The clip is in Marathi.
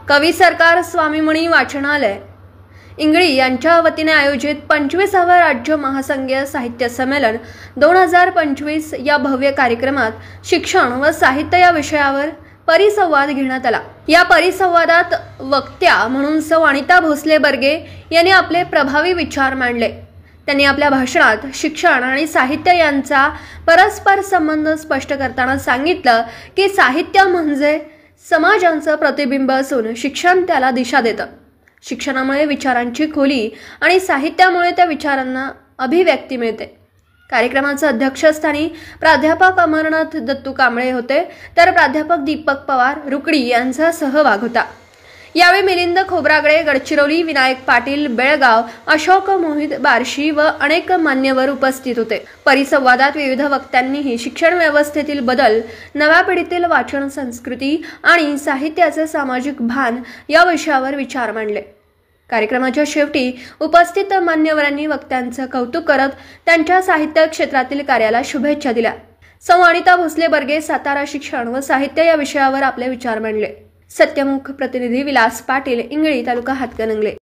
कवी सरकार स्वामीमणी वाचनालय इंगळी यांच्या वतीने आयोजित 25वे राज्य महासंघीय साहित्य संमेलन 2025 या भव्य कार्यक्रमात शिक्षण व साहित्य या विषयावर परिसंवाद घेण्यात आला। या परिसंवादात वक्त्या म्हणून सौ अनिता भोसले बर्गे यांनी आपले प्रभावी विचार मांडले। त्यांनी आपल्या भाषणात शिक्षण आणि साहित्य यांचा परस्पर संबंध स्पष्ट करताना सांगितलं की साहित्य म्हणजे समाजाचं प्रतिबिंब असून शिक्षण त्याला दिशा देतं। शिक्षणामुळे विचारांची खोली आणि साहित्यामुळे त्या विचारांना अभिव्यक्ती मिळते। कार्यक्रमाच्या अध्यक्षस्थानी प्राध्यापक अमरनाथ दत्तू कांबळे होते, तर प्राध्यापक दीपक पवार रुकडी यांचा सहभाग होता। यावेळी मिलिंद खोब्रागडे गडचिरोली, विनायक पाटील बेळगाव, अशोक मोहित बार्शी व अनेक मान्यवर उपस्थित होते। परिसंवादात विविध वक्त्यांनीही शिक्षण व्यवस्थेतील बदल, नव्या पिढीतील वाचन संस्कृती आणि साहित्याचे सामाजिक भान या विषयावर विचार मांडले। कार्यक्रमाच्या शेवटी उपस्थित मान्यवरांनी वक्त्यांचं कौतुक करत त्यांच्या साहित्य क्षेत्रातील कार्याला शुभेच्छा दिल्या। सौ अनिता भोसले बर्गे सातारा शिक्षण व साहित्य या विषयावर आपले विचार मांडले। सत्यमुख प्रतिनिधी विलास पाटील, इंगळी, तालुका हातकणंगले।